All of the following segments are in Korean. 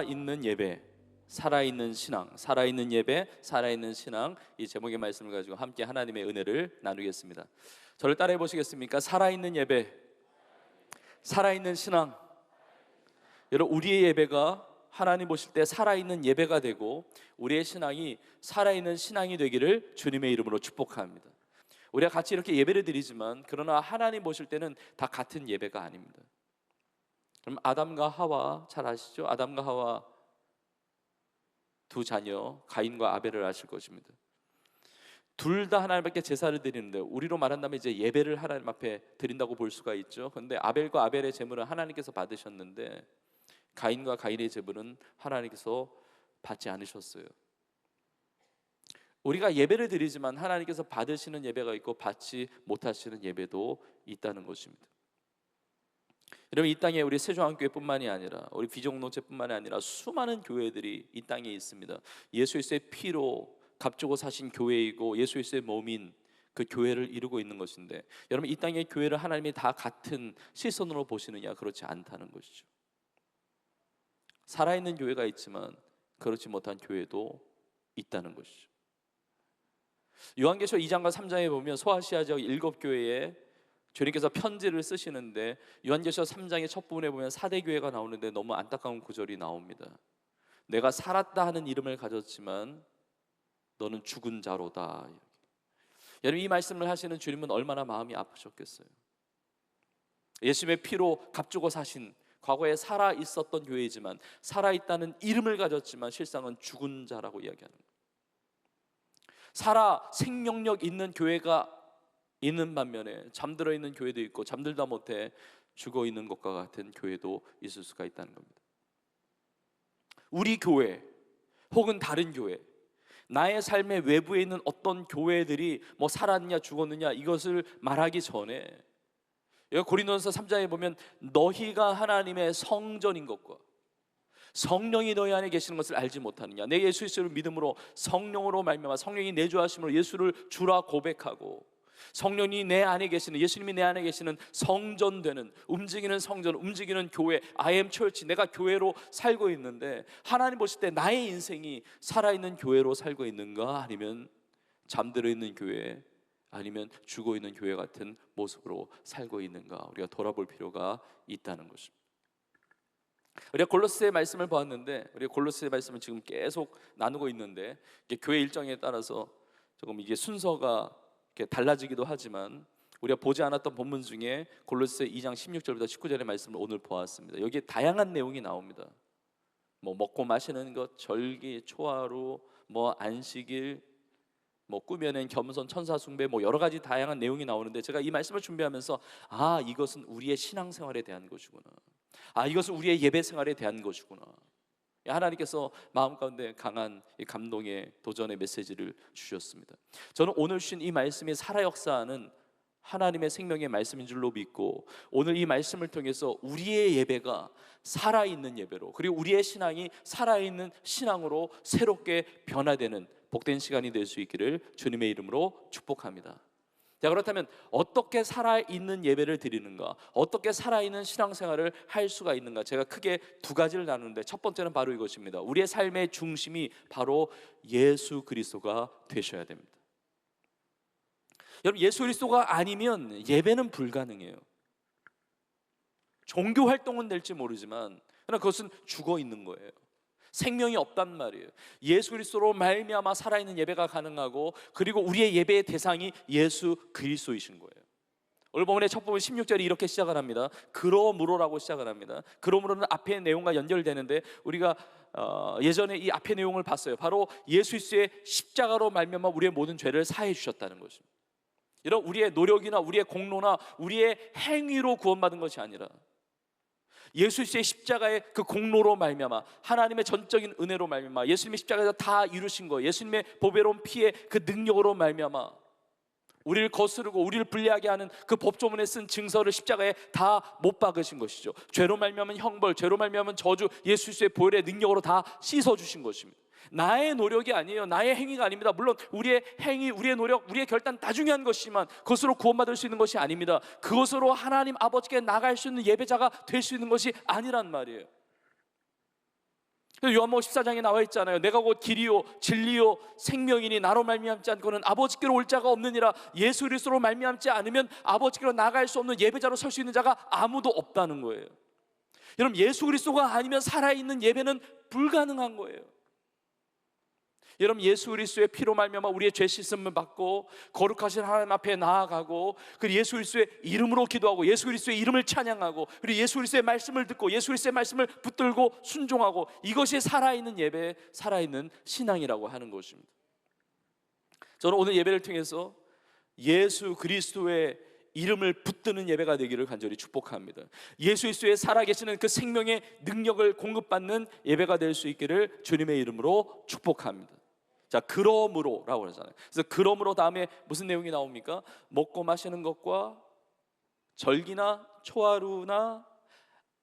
살아있는 예배, 살아있는 신앙, 살아있는 예배, 살아있는 신앙, 이 제목의 말씀을 가지고 함께 하나님의 은혜를 나누겠습니다. 저를 따라해 보시겠습니까? 살아있는 예배, 살아있는 신앙. 여러분, 우리의 예배가 하나님 보실 때 살아있는 예배가 되고 우리의 신앙이 살아있는 신앙이 되기를 주님의 이름으로 축복합니다. 우리가 같이 이렇게 예배를 드리지만 그러나 하나님 보실 때는 다 같은 예배가 아닙니다. 그럼 아담과 하와 잘 아시죠? 아담과 하와 두 자녀 가인과 아벨을 아실 것입니다. 둘 다 하나님 앞에 제사를 드리는데, 우리로 말한다면 이제 예배를 하나님 앞에 드린다고 볼 수가 있죠. 그런데 아벨과 아벨의 제물은 하나님께서 받으셨는데 가인과 가인의 제물은 하나님께서 받지 않으셨어요. 우리가 예배를 드리지만 하나님께서 받으시는 예배가 있고 받지 못하시는 예배도 있다는 것입니다. 여러분, 이 땅에 우리 세종한교회뿐만이 아니라 우리 비종노체뿐만이 아니라 수많은 교회들이 이 땅에 있습니다. 예수 그리스도의 피로 값주고 사신 교회이고 예수 그리스도의 몸인 그 교회를 이루고 있는 것인데, 여러분, 이 땅의 교회를 하나님이 다 같은 시선으로 보시느냐? 그렇지 않다는 것이죠. 살아있는 교회가 있지만 그렇지 못한 교회도 있다는 것이죠. 요한계시록 2장과 3장에 보면 소아시아 지역 7교회에 주님께서 편지를 쓰시는데, 요한계시록 3장의 첫 부분에 보면 4대 교회가 나오는데 너무 안타까운 구절이 나옵니다. 내가 살았다 하는 이름을 가졌지만 너는 죽은 자로다. 여러분, 이 말씀을 하시는 주님은 얼마나 마음이 아프셨겠어요. 예수님의 피로 값주고 사신, 과거에 살아 있었던 교회이지만 살아있다는 이름을 가졌지만 실상은 죽은 자라고 이야기하는 거예요. 살아 생명력 있는 교회가 있는 반면에 잠들어 있는 교회도 있고 잠들다 못해 죽어 있는 것과 같은 교회도 있을 수가 있다는 겁니다. 우리 교회 혹은 다른 교회, 나의 삶의 외부에 있는 어떤 교회들이 뭐 살았냐 죽었느냐 이것을 말하기 전에, 고린도전서 3장에 보면 너희가 하나님의 성전인 것과 성령이 너희 안에 계시는 것을 알지 못하느냐. 내 예수 그리스도를 믿음으로 성령으로 말미암아 성령이 내주하심으로 예수를 주라 고백하고 성령이 내 안에 계시는, 예수님이 내 안에 계시는 성전되는, 움직이는 성전, 움직이는 교회, I am church, 내가 교회로 살고 있는데 하나님 보실 때 나의 인생이 살아있는 교회로 살고 있는가, 아니면 잠들어 있는 교회, 아니면 죽어 있는 교회 같은 모습으로 살고 있는가, 우리가 돌아볼 필요가 있다는 것입니다. 우리가 골로새의 말씀을 보았는데, 우리가 골로새의 말씀을 지금 계속 나누고 있는데, 교회 일정에 따라서 조금 이게 순서가 달라지기도 하지만 우리가 보지 않았던 본문 중에 골로새 2장 16절부터 19절의 말씀을 오늘 보았습니다. 여기에 다양한 내용이 나옵니다. 뭐 먹고 마시는 것, 절기, 초하루, 뭐 안식일, 뭐 꾸며낸 겸손, 천사 숭배, 뭐 여러 가지 다양한 내용이 나오는데, 제가 이 말씀을 준비하면서 이것은 우리의 신앙생활에 대한 것이구나, 이것은 우리의 예배생활에 대한 것이구나. 하나님께서 마음 가운데 강한 감동의 도전의 메시지를 주셨습니다. 저는 오늘 주신 이 말씀이 살아 역사하는 하나님의 생명의 말씀인 줄로 믿고, 오늘 이 말씀을 통해서 우리의 예배가 살아있는 예배로, 그리고 우리의 신앙이 살아있는 신앙으로 새롭게 변화되는 복된 시간이 될 수 있기를 주님의 이름으로 축복합니다. 자, 그렇다면 어떻게 살아있는 예배를 드리는가, 어떻게 살아있는 신앙생활을 할 수가 있는가, 제가 크게 두 가지를 나누는데, 첫 번째는 바로 이것입니다. 우리의 삶의 중심이 바로 예수 그리스도가 되셔야 됩니다. 여러분, 예수 그리스도가 아니면 예배는 불가능해요. 종교 활동은 될지 모르지만 그러나 그것은 죽어 있는 거예요. 생명이 없단 말이에요. 예수 그리스도로 말미암아 살아있는 예배가 가능하고, 그리고 우리의 예배의 대상이 예수 그리스도이신 거예요. 오늘 본문의 첫 부분 16절이 이렇게 시작을 합니다. 그러므로라고 시작을 합니다. 그러므로는 앞의 내용과 연결되는데, 우리가 예전에 이 앞의 내용을 봤어요. 바로 예수 그리스도의 십자가로 말미암아 우리의 모든 죄를 사해 주셨다는 것입니다. 이런 우리의 노력이나 우리의 공로나 우리의 행위로 구원받은 것이 아니라 예수 그리스도의 십자가의 그 공로로 말미암아, 하나님의 전적인 은혜로 말미암아, 예수님의 십자가에서 다 이루신 거예요. 예수님의 보배로운 피의 그 능력으로 말미암아 우리를 거스르고 우리를 불리하게 하는 그 법조문에 쓴 증서를 십자가에 다 못 박으신 것이죠. 죄로 말미암은 형벌, 죄로 말미암은 저주, 예수 그리스도의 보혈의 능력으로 다 씻어주신 것입니다. 나의 노력이 아니에요. 나의 행위가 아닙니다. 물론 우리의 행위, 우리의 노력, 우리의 결단 다 중요한 것이지만 그것으로 구원받을 수 있는 것이 아닙니다. 그것으로 하나님 아버지께 나갈 수 있는 예배자가 될 수 있는 것이 아니란 말이에요. 요한복음 14장에 나와 있잖아요. 내가 곧 길이요 진리요 생명이니 나로 말미암지 않고는 아버지께로 올 자가 없느니라. 예수 그리스도로 말미암지 않으면 아버지께로 나갈 수 없는 예배자로 설 수 있는 자가 아무도 없다는 거예요. 여러분, 예수 그리스도가 아니면 살아있는 예배는 불가능한 거예요. 여러분, 예수 그리스도의 피로 말미암아 우리의 죄 씻음을 받고 거룩하신 하나님 앞에 나아가고, 그리고 예수 그리스도의 이름으로 기도하고 예수 그리스도의 이름을 찬양하고, 그리고 예수 그리스도의 말씀을 듣고 예수 그리스도의 말씀을 붙들고 순종하고, 이것이 살아있는 예배, 살아있는 신앙이라고 하는 것입니다. 저는 오늘 예배를 통해서 예수 그리스도의 이름을 붙드는 예배가 되기를 간절히 축복합니다. 예수 그리스도의 살아계시는 그 생명의 능력을 공급받는 예배가 될 수 있기를 주님의 이름으로 축복합니다. 자, 그러므로라고 그러잖아요. 그래서 그러므로 다음에 무슨 내용이 나옵니까? 먹고 마시는 것과 절기나 초하루나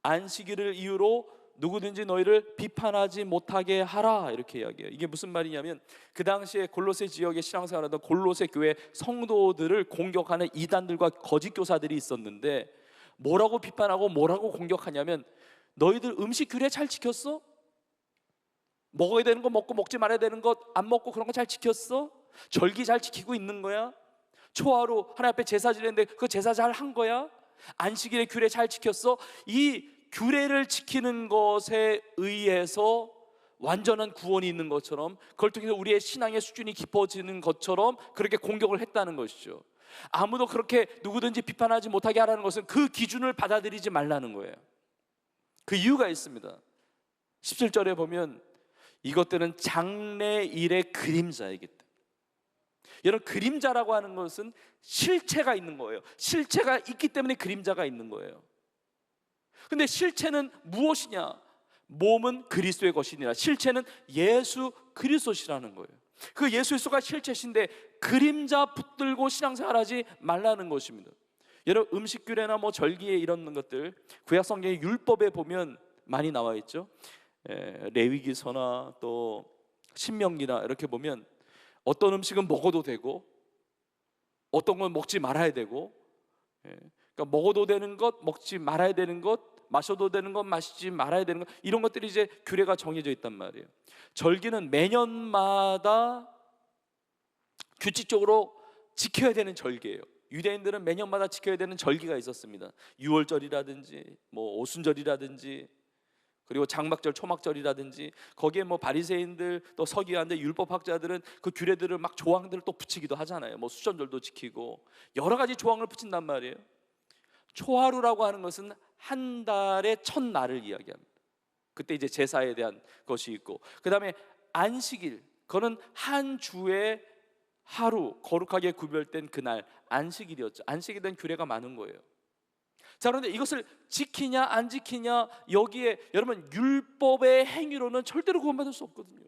안식일을 이유로 누구든지 너희를 비판하지 못하게 하라, 이렇게 이야기해요. 이게 무슨 말이냐면, 그 당시에 골로새 지역에 신앙생활하던 골로새 교회 성도들을 공격하는 이단들과 거짓 교사들이 있었는데, 뭐라고 비판하고 뭐라고 공격하냐면, 너희들 음식 규례 잘 지켰어? 먹어야 되는 거 먹고 먹지 말아야 되는 것 안 먹고 그런 거 잘 지켰어? 절기 잘 지키고 있는 거야? 초하루 하나님 앞에 제사 지냈는데 그 제사 잘 한 거야? 안식일의 규례 잘 지켰어? 이 규례를 지키는 것에 의해서 완전한 구원이 있는 것처럼, 그걸 통해서 우리의 신앙의 수준이 깊어지는 것처럼 그렇게 공격을 했다는 것이죠. 아무도 그렇게 누구든지 비판하지 못하게 하라는 것은 그 기준을 받아들이지 말라는 거예요. 그 이유가 있습니다. 17절에 보면 이것들은 장래일의 그림자이기 때문에. 여러분, 그림자라고 하는 것은 실체가 있는 거예요. 실체가 있기 때문에 그림자가 있는 거예요. 근데 실체는 무엇이냐? 몸은 그리스도의 것이니라. 실체는 예수 그리스도시라는 거예요. 그 예수 그리스도가 실체신데 그림자 붙들고 신앙생활하지 말라는 것입니다. 여러분, 음식 규례나 뭐 절기에 이런 것들 구약 성경의 율법에 보면 많이 나와 있죠. 레위기서나 또 신명기나 이렇게 보면 어떤 음식은 먹어도 되고 어떤 건 먹지 말아야 되고, 그러니까 먹어도 되는 것, 먹지 말아야 되는 것, 마셔도 되는 것, 마시지 말아야 되는 것, 이런 것들이 이제 규례가 정해져 있단 말이에요. 절기는 매년마다 규칙적으로 지켜야 되는 절기예요. 유대인들은 매년마다 지켜야 되는 절기가 있었습니다. 유월절이라든지 뭐 오순절이라든지, 그리고 장막절, 초막절이라든지, 거기에 뭐 바리새인들 또 서기관들, 율법학자들은 그 규례들을 막 조항들을 또 붙이기도 하잖아요. 뭐 수전절도 지키고 여러 가지 조항을 붙인단 말이에요. 초하루라고 하는 것은 한 달의 첫날을 이야기합니다. 그때 이제 제사에 대한 것이 있고, 그 다음에 안식일, 그거는 한 주의 하루 거룩하게 구별된 그날 안식일이었죠. 안식일에 대한 규례가 많은 거예요. 자, 그런데 이것을 지키냐 안 지키냐, 여기에 여러분 율법의 행위로는 절대로 구원받을 수 없거든요.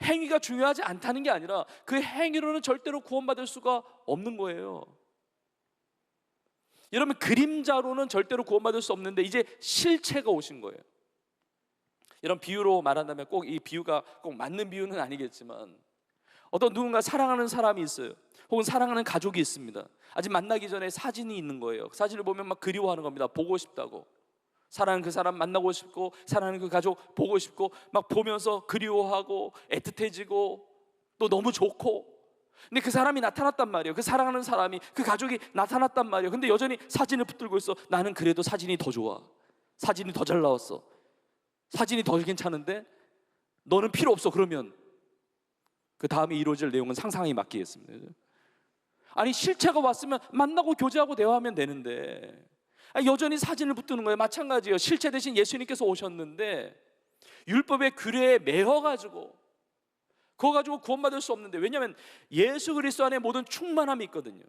행위가 중요하지 않다는 게 아니라 그 행위로는 절대로 구원받을 수가 없는 거예요. 여러분, 그림자로는 절대로 구원받을 수 없는데 이제 실체가 오신 거예요. 여러분, 비유로 말한다면, 꼭 이 비유가 꼭 맞는 비유는 아니겠지만, 어떤 누군가 사랑하는 사람이 있어요. 혹은 사랑하는 가족이 있습니다. 아직 만나기 전에 사진이 있는 거예요. 사진을 보면 막 그리워하는 겁니다. 보고 싶다고. 사랑하는 그 사람 만나고 싶고, 사랑하는 그 가족 보고 싶고, 막 보면서 그리워하고 애틋해지고 또 너무 좋고. 근데 그 사람이 나타났단 말이에요. 그 사랑하는 사람이, 그 가족이 나타났단 말이에요. 근데 여전히 사진을 붙들고 있어. 나는 그래도 사진이 더 좋아. 사진이 더 잘 나왔어. 사진이 더 괜찮은데 너는 필요 없어. 그러면 그 다음에 이루어질 내용은 상상에 맡기겠습니다. 아니, 실체가 왔으면 만나고 교제하고 대화하면 되는데 여전히 사진을 붙드는 거예요. 마찬가지예요. 실체 대신 예수님께서 오셨는데 율법의 규례에 매여가지고 그거 가지고 구원받을 수 없는데, 왜냐하면 예수 그리스도 안에 모든 충만함이 있거든요.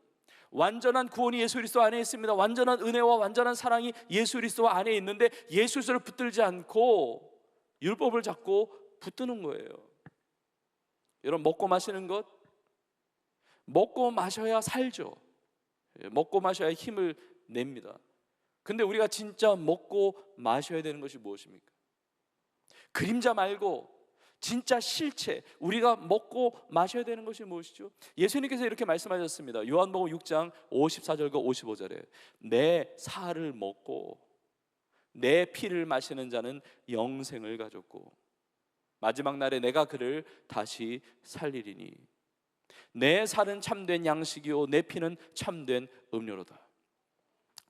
완전한 구원이 예수 그리스도 안에 있습니다. 완전한 은혜와 완전한 사랑이 예수 그리스도 안에 있는데 예수 그리스도를 붙들지 않고 율법을 잡고 붙드는 거예요. 여러분, 먹고 마시는 것, 먹고 마셔야 살죠. 먹고 마셔야 힘을 냅니다. 근데 우리가 진짜 먹고 마셔야 되는 것이 무엇입니까? 그림자 말고 진짜 실체, 우리가 먹고 마셔야 되는 것이 무엇이죠? 예수님께서 이렇게 말씀하셨습니다. 요한복음 6장 54절과 55절에 내 살을 먹고 내 피를 마시는 자는 영생을 가졌고 마지막 날에 내가 그를 다시 살리리니 내 살은 참된 양식이요 내 피는 참된 음료로다.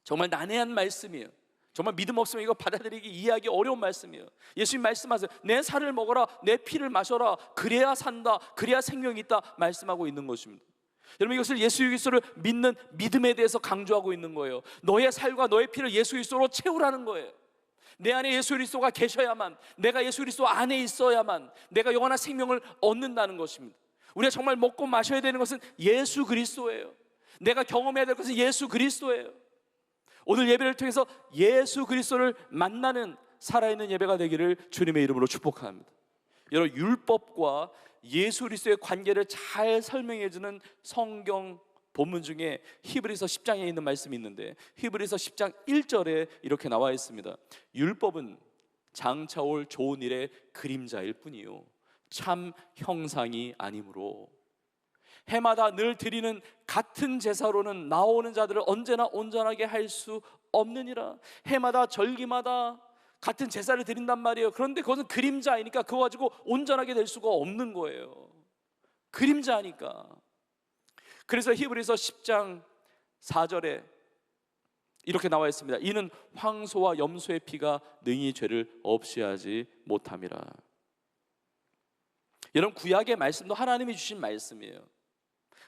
정말 난해한 말씀이에요. 정말 믿음 없으면 이거 받아들이기, 이해하기 어려운 말씀이에요. 예수님 말씀하세요. 내 살을 먹어라, 내 피를 마셔라, 그래야 산다, 그래야 생명이 있다 말씀하고 있는 것입니다. 여러분, 이것을 예수 그리스도를 믿는 믿음에 대해서 강조하고 있는 거예요. 너의 살과 너의 피를 예수 그리스도로 채우라는 거예요. 내 안에 예수 그리스도가 계셔야만, 내가 예수 그리스도 안에 있어야만 내가 영원한 생명을 얻는다는 것입니다. 우리가 정말 먹고 마셔야 되는 것은 예수 그리스도예요. 내가 경험해야 될 것은 예수 그리스도예요. 오늘 예배를 통해서 예수 그리스도를 만나는 살아있는 예배가 되기를 주님의 이름으로 축복합니다. 여러분, 율법과 예수 그리스도의 관계를 잘 설명해 주는 성경 본문 중에 히브리서 10장에 있는 말씀이 있는데, 히브리서 10장 1절에 이렇게 나와 있습니다. 율법은 장차올 좋은 일의 그림자일 뿐이요 참 형상이 아니므로 해마다 늘 드리는 같은 제사로는 나오는 자들을 언제나 온전하게 할 수 없느니라. 해마다 절기마다 같은 제사를 드린단 말이에요. 그런데 그것은 그림자이니까 그거 가지고 온전하게 될 수가 없는 거예요. 그림자니까. 그래서 히브리서 10장 4절에 이렇게 나와 있습니다. 이는 황소와 염소의 피가 능히 죄를 없이 하지 못함이라. 여러분, 구약의 말씀도 하나님이 주신 말씀이에요.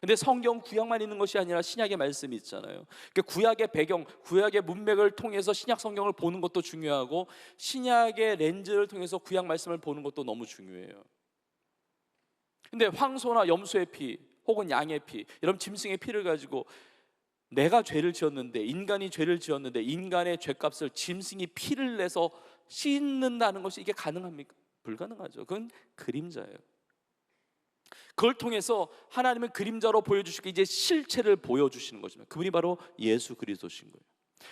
근데 성경 구약만 있는 것이 아니라 신약의 말씀이 있잖아요. 그러니까 구약의 배경, 구약의 문맥을 통해서 신약 성경을 보는 것도 중요하고 신약의 렌즈를 통해서 구약 말씀을 보는 것도 너무 중요해요. 근데 황소나 염소의 피 혹은 양의 피, 여러분 짐승의 피를 가지고 내가 죄를 지었는데, 인간이 죄를 지었는데 인간의 죄값을 짐승이 피를 내서 씻는다는 것이 이게 가능합니까? 불가능하죠. 그건 그림자예요. 그걸 통해서 하나님은 그림자로 보여주시고 이제 실체를 보여주시는 것입니다. 그분이 바로 예수 그리스도신 거예요.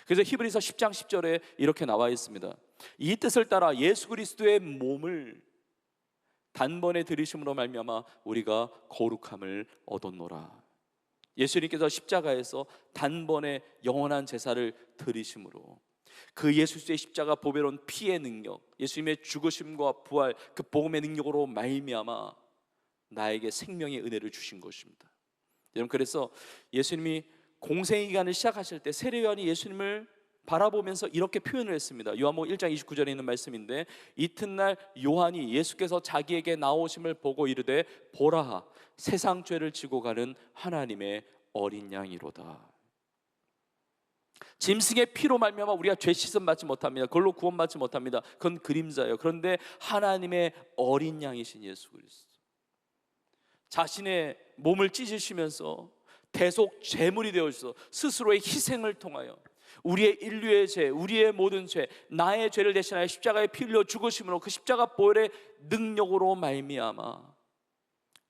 그래서 히브리서 10장 10절에 이렇게 나와 있습니다. 이 뜻을 따라 예수 그리스도의 몸을 단번에 들이심으로 말미암아 우리가 거룩함을 얻었노라. 예수님께서 십자가에서 단번에 영원한 제사를 들이심으로 그 예수의 십자가 보배로운 피의 능력, 예수님의 죽으심과 부활, 그 복음의 능력으로 말미암아 나에게 생명의 은혜를 주신 것입니다. 여러분, 그래서 예수님이 공생의 기간을 시작하실 때 세례 요한이 예수님을 바라보면서 이렇게 표현을 했습니다. 요한복음 1장 29절에 있는 말씀인데, 이튿날 요한이 예수께서 자기에게 나오심을 보고 이르되 보라, 세상 죄를 지고 가는 하나님의 어린 양이로다. 짐승의 피로 말미암아 우리가 죄 씻음 받지 못합니다. 그걸로 구원받지 못합니다. 그건 그림자예요. 그런데 하나님의 어린 양이신 예수 그리스도, 자신의 몸을 찢으시면서 대속 제물이 되어주셔서 스스로의 희생을 통하여 우리의 인류의 죄, 우리의 모든 죄, 나의 죄를 대신하여 십자가에 피 흘려 죽으심으로 그 십자가 보혈의 능력으로 말미암아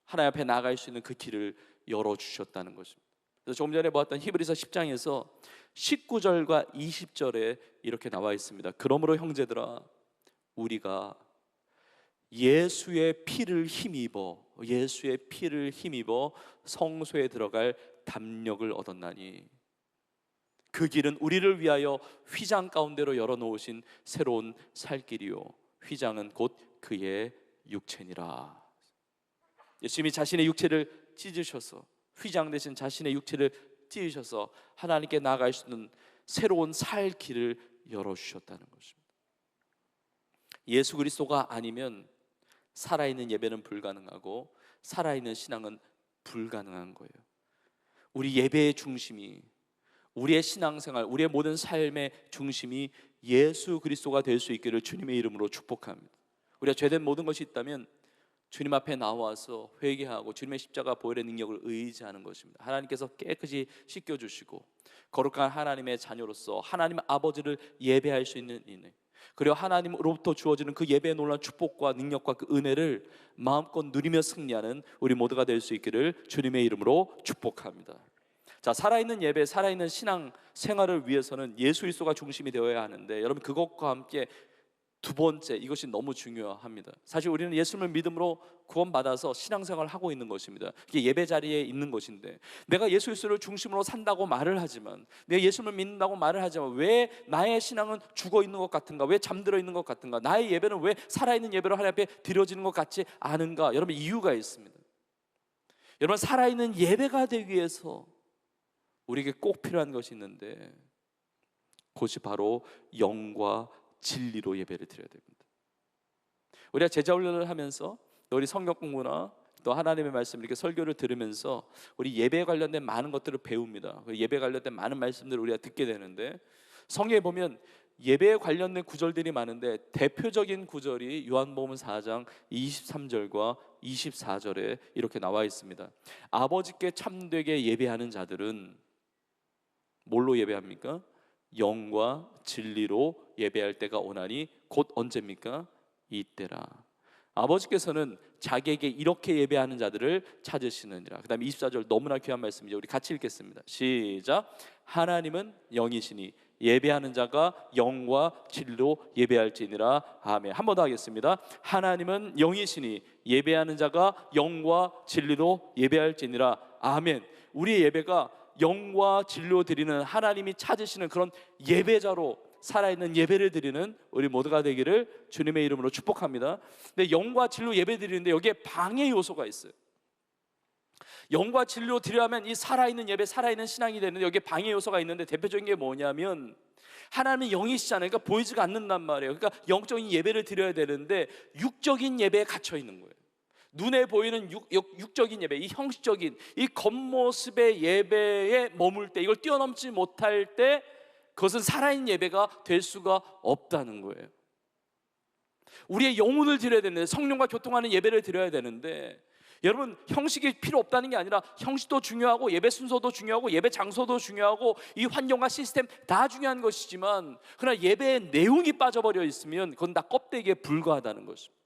하나님 앞에 나아갈 수 있는 그 길을 열어주셨다는 것입니다. 그래서 조금 전에 보았던 히브리서 10장에서 19절과 20절에 이렇게 나와 있습니다. 그러므로 형제들아, 우리가 예수의 피를 힘입어 성소에 들어갈 담력을 얻었나니 그 길은 우리를 위하여 휘장 가운데로 열어놓으신 새로운 살 길이요 휘장은 곧 그의 육체니라. 예수님이 자신의 육체를 찢으셔서, 휘장 대신 자신의 육체를 찢으셔서 하나님께 나아갈 수 있는 새로운 살 길을 열어주셨다는 것입니다. 예수 그리스도가 아니면 살아있는 예배는 불가능하고 살아있는 신앙은 불가능한 거예요. 우리 예배의 중심이, 우리의 신앙생활, 우리의 모든 삶의 중심이 예수 그리스도가 될 수 있기를 주님의 이름으로 축복합니다. 우리가 죄된 모든 것이 있다면 주님 앞에 나와서 회개하고 주님의 십자가 보혈의 능력을 의지하는 것입니다. 하나님께서 깨끗이 씻겨주시고 거룩한 하나님의 자녀로서 하나님 아버지를 예배할 수 있는 은혜, 그리고 하나님으로부터 주어지는 그 예배의 놀라운 축복과 능력과 그 은혜를 마음껏 누리며 승리하는 우리 모두가 될 수 있기를 주님의 이름으로 축복합니다. 자, 살아있는 예배, 살아있는 신앙 생활을 위해서는 예수 그리스도가 중심이 되어야 하는데, 여러분 그것과 함께 두 번째, 이것이 너무 중요합니다. 사실 우리는 예수님을 믿음으로 구원받아서 신앙생활을 하고 있는 것입니다. 이게 예배 자리에 있는 것인데, 내가 예수 그리스도를 중심으로 산다고 말을 하지만, 내가 예수님을 믿는다고 말을 하지만, 왜 나의 신앙은 죽어 있는 것 같은가? 왜 잠들어 있는 것 같은가? 나의 예배는 왜 살아있는 예배로 하나님 앞에 드려지는 것 같지 않은가? 여러분, 이유가 있습니다. 여러분, 살아있는 예배가 되기 위해서 우리에게 꼭 필요한 것이 있는데, 그것이 바로 영과 진리로 예배를 드려야 됩니다. 우리가 제자훈련을 하면서, 우리 성경 공부나 또 하나님의 말씀 이렇게 설교를 들으면서 우리 예배에 관련된 많은 것들을 배웁니다. 예배 관련된 많은 말씀들을 우리가 듣게 되는데, 성경에 보면 예배에 관련된 구절들이 많은데, 대표적인 구절이 요한복음 4장 23절과 24절에 이렇게 나와 있습니다. 아버지께 참되게 예배하는 자들은 뭘로 예배합니까? 영과 진리로 예배할 때가 오나니 곧 언제입니까? 이때라. 아버지께서는 자기에게 이렇게 예배하는 자들을 찾으시느니라. 그 다음에 24절 너무나 귀한 말씀이죠. 우리 같이 읽겠습니다. 시작. 하나님은 영이시니 예배하는 자가 영과 진리로 예배할지니라. 아멘. 한 번 더 하겠습니다. 하나님은 영이시니 예배하는 자가 영과 진리로 예배할지니라. 아멘. 우리의 예배가 영과 진리로 드리는, 하나님이 찾으시는 그런 예배자로 살아있는 예배를 드리는 우리 모두가 되기를 주님의 이름으로 축복합니다. 근데 영과 진리로 예배 드리는데 여기에 방해 요소가 있어요. 영과 진리로 드려야만 이 살아있는 예배, 살아있는 신앙이 되는데, 여기에 방해 요소가 있는데, 대표적인 게 뭐냐면, 하나님은 영이시잖아요. 그러니까 보이지가 않는단 말이에요. 그러니까 영적인 예배를 드려야 되는데 육적인 예배에 갇혀 있는 거예요. 눈에 보이는 육적인 예배, 이 형식적인 이 겉모습의 예배에 머물 때, 이걸 뛰어넘지 못할 때 그것은 살아있는 예배가 될 수가 없다는 거예요. 우리의 영혼을 드려야 되는데, 성령과 교통하는 예배를 드려야 되는데, 여러분, 형식이 필요 없다는 게 아니라 형식도 중요하고 예배 순서도 중요하고 예배 장소도 중요하고 이 환경과 시스템 다 중요한 것이지만, 그러나 예배의 내용이 빠져버려 있으면 그건 다 껍데기에 불과하다는 것입니다.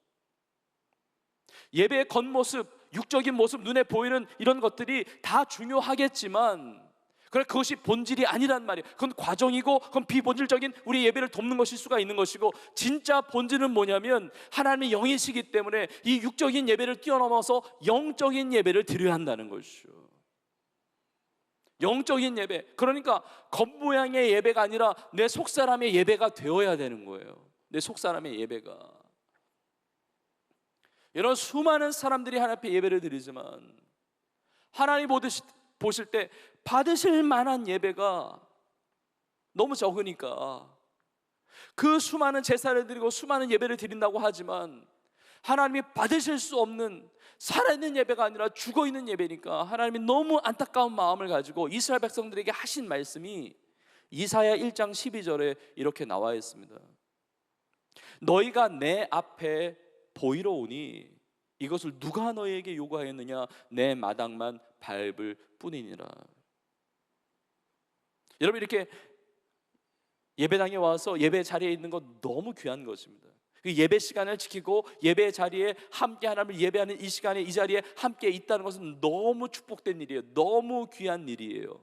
예배의 겉모습, 육적인 모습, 눈에 보이는 이런 것들이 다 중요하겠지만, 그러나 그것이 본질이 아니란 말이에요. 그건 과정이고, 그건 비본질적인 우리 예배를 돕는 것일 수가 있는 것이고, 진짜 본질은 뭐냐면 하나님의 영이시기 때문에 이 육적인 예배를 뛰어넘어서 영적인 예배를 드려야 한다는 것이죠. 영적인 예배, 그러니까 겉모양의 예배가 아니라 내 속사람의 예배가 되어야 되는 거예요. 내 속사람의 예배가. 이런 수많은 사람들이 하나님 앞에 예배를 드리지만, 하나님 보실 때 받으실 만한 예배가 너무 적으니까, 그 수많은 제사를 드리고 수많은 예배를 드린다고 하지만 하나님이 받으실 수 없는 살아있는 예배가 아니라 죽어있는 예배니까, 하나님이 너무 안타까운 마음을 가지고 이스라엘 백성들에게 하신 말씀이 이사야 1장 12절에 이렇게 나와 있습니다. 너희가 내 앞에 보이러 오니 이것을 누가 너희에게 요구하였느냐? 내 마당만 밟을 뿐이니라. 여러분, 이렇게 예배당에 와서 예배 자리에 있는 것 너무 귀한 것입니다. 그 예배 시간을 지키고 예배 자리에 함께 하나님을 예배하는 이 시간에, 이 자리에 함께 있다는 것은 너무 축복된 일이에요. 너무 귀한 일이에요.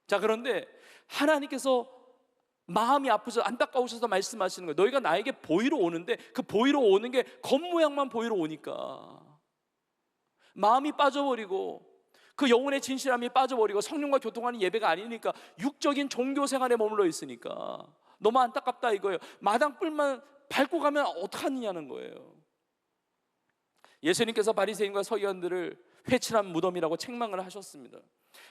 자, 그런데 하나님께서 마음이 아프셔서 안타까우셔서 말씀하시는 거예요. 너희가 나에게 보이러 오는데, 그 보이러 오는 게 겉모양만 보이러 오니까 마음이 빠져버리고 그 영혼의 진실함이 빠져버리고 성령과 교통하는 예배가 아니니까 육적인 종교 생활에 머물러 있으니까 너무 안타깝다 이거예요. 마당불만 밟고 가면 어떡하느냐는 거예요. 예수님께서 바리새인과 서기관들을 회칠한 무덤이라고 책망을 하셨습니다.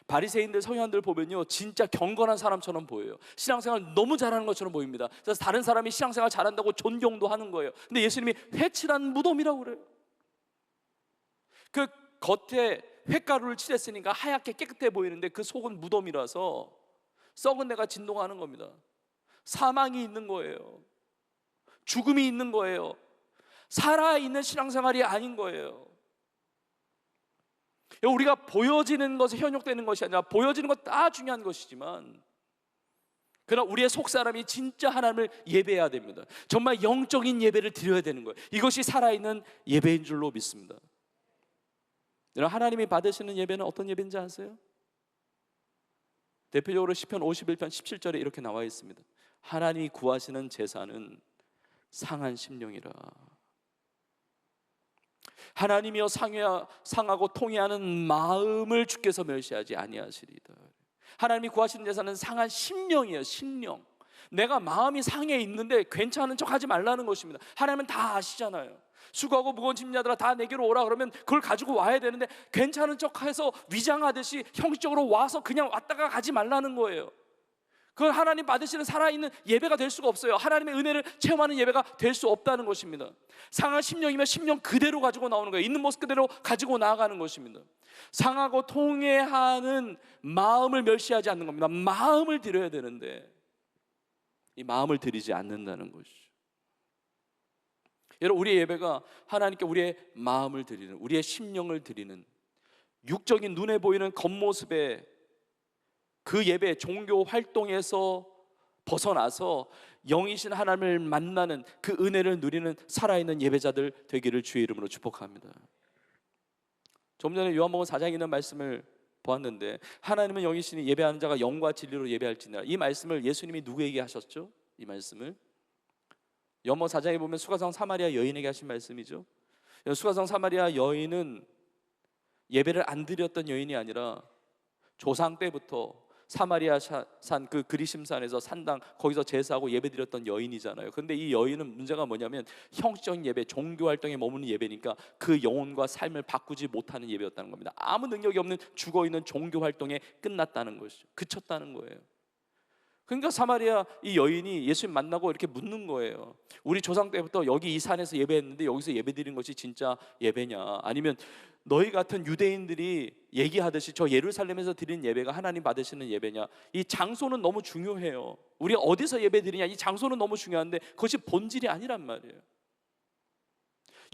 바리새인들, 서기관들 보면요, 진짜 경건한 사람처럼 보여요. 신앙생활 너무 잘하는 것처럼 보입니다. 그래서 다른 사람이 신앙생활 잘한다고 존경도 하는 거예요. 근데 예수님이 회칠한 무덤이라고 그래요. 그 겉에 횟가루를 칠했으니까 하얗게 깨끗해 보이는데 그 속은 무덤이라서 썩은 데가 진동하는 겁니다. 사망이 있는 거예요. 죽음이 있는 거예요. 살아있는 신앙생활이 아닌 거예요. 우리가 보여지는 것에 현혹되는 것이 아니라, 보여지는 것 다 중요한 것이지만, 그러나 우리의 속사람이 진짜 하나님을 예배해야 됩니다. 정말 영적인 예배를 드려야 되는 거예요. 이것이 살아있는 예배인 줄로 믿습니다. 여러분, 하나님이 받으시는 예배는 어떤 예배인지 아세요? 대표적으로 시편 51편 17절에 이렇게 나와 있습니다. 하나님이 구하시는 제사는 상한 심령이라. 하나님이여 상하고 통회하는 마음을 주께서 멸시하지 아니하시리이다. 하나님이 구하시는 제사는 상한 심령이에요. 심령. 내가 마음이 상해 있는데 괜찮은 척 하지 말라는 것입니다. 하나님은 다 아시잖아요. 수고하고 무거운 짐자들아 다 내게로 오라 그러면 그걸 가지고 와야 되는데 괜찮은 척해서 위장하듯이 형식적으로 와서 그냥 왔다가 가지 말라는 거예요. 그건 하나님 받으시는 살아있는 예배가 될 수가 없어요. 하나님의 은혜를 체험하는 예배가 될 수 없다는 것입니다. 상한 심령이면 심령 그대로 가지고 나오는 거예요. 있는 모습 그대로 가지고 나아가는 것입니다. 상하고 통회하는 마음을 멸시하지 않는 겁니다. 마음을 드려야 되는데 이 마음을 드리지 않는다는 것이죠. 여러분, 우리의 예배가 하나님께 우리의 마음을 드리는, 우리의 심령을 드리는, 육적인 눈에 보이는 겉모습의 그 예배, 종교 활동에서 벗어나서 영이신 하나님을 만나는 그 은혜를 누리는 살아있는 예배자들 되기를 주의 이름으로 축복합니다. 좀 전에 요한복음 4장에 있는 말씀을 보았는데, 하나님은 영이시니 예배하는 자가 영과 진리로 예배할지니라. 이 말씀을 예수님이 누구에게 하셨죠? 이 말씀을 요한복음 4장에 보면 수가성 사마리아 여인에게 하신 말씀이죠. 수가성 사마리아 여인은 예배를 안 드렸던 여인이 아니라 조상 때부터 사마리아 산 그 그리심산에서 산당 거기서 제사하고 예배드렸던 여인이잖아요. 그런데 이 여인은 문제가 뭐냐면 형식적인 예배, 종교 활동에 머무는 예배니까 그 영혼과 삶을 바꾸지 못하는 예배였다는 겁니다. 아무 능력이 없는 죽어있는 종교 활동에 끝났다는 것이죠. 그쳤다는 거예요. 그러니까 사마리아 이 여인이 예수님 만나고 이렇게 묻는 거예요. 우리 조상 때부터 여기 이 산에서 예배했는데 여기서 예배드린 것이 진짜 예배냐? 아니면 너희 같은 유대인들이 얘기하듯이 저 예루살렘에서 드린 예배가 하나님 받으시는 예배냐? 이 장소는 너무 중요해요. 우리 어디서 예배드리냐? 이 장소는 너무 중요한데 그것이 본질이 아니란 말이에요.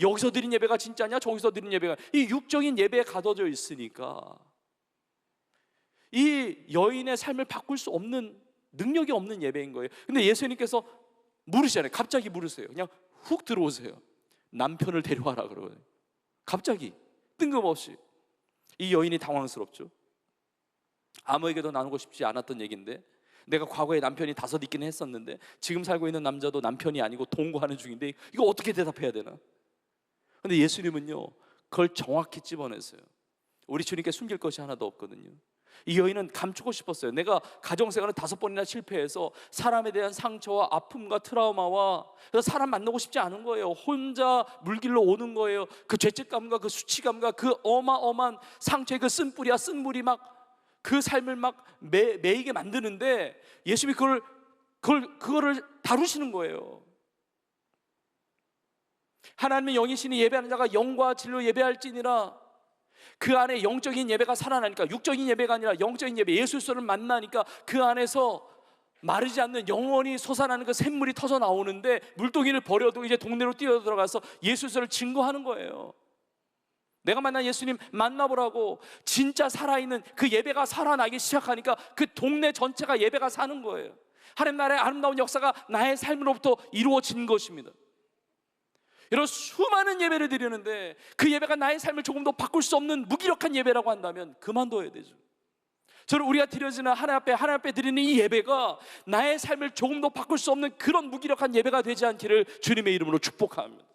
여기서 드린 예배가 진짜냐? 저기서 드린 예배가, 이 육적인 예배에 가둬져 있으니까 이 여인의 삶을 바꿀 수 없는, 능력이 없는 예배인 거예요. 근데 예수님께서 물으시잖아요. 갑자기 물으세요. 그냥 훅 들어오세요. 남편을 데려와라 그러거든요. 갑자기 뜬금없이. 이 여인이 당황스럽죠. 아무에게도 나누고 싶지 않았던 얘기인데, 내가 과거에 남편이 5 있긴 했었는데 지금 살고 있는 남자도 남편이 아니고 동거하는 중인데 이거 어떻게 대답해야 되나? 근데 예수님은요 그걸 정확히 찝어냈어요. 우리 주님께 숨길 것이 하나도 없거든요. 이 여인은 감추고 싶었어요. 내가 가정생활을 5번이나 실패해서 사람에 대한 상처와 아픔과 트라우마와 사람 만나고 싶지 않은 거예요. 혼자 물길로 오는 거예요. 그 죄책감과 그 수치감과 그 어마어마한 상처의 그 쓴뿌리와 쓴물이 막 그 삶을 막 매이게 만드는데 예수님이 그거를 다루시는 거예요. 하나님의 영이시니 예배하는 자가 영과 진리로 예배할지니라. 그 안에 영적인 예배가 살아나니까, 육적인 예배가 아니라 영적인 예배, 예수를 만나니까 그 안에서 마르지 않는 영원히 솟아나는 그 샘물이 터져 나오는데, 물동이를 버려도 이제 동네로 뛰어들어가서 예수를 증거하는 거예요. 내가 만난 예수님 만나보라고. 진짜 살아있는 그 예배가 살아나기 시작하니까 그 동네 전체가 예배가 사는 거예요. 하나님 나라의 아름다운 역사가 나의 삶으로부터 이루어진 것입니다. 이런 수많은 예배를 드리는데 그 예배가 나의 삶을 조금도 바꿀 수 없는 무기력한 예배라고 한다면 그만둬야 되죠. 저는 우리가 드려지는 하나님 앞에 드리는 이 예배가 나의 삶을 조금도 바꿀 수 없는 그런 무기력한 예배가 되지 않기를 주님의 이름으로 축복합니다.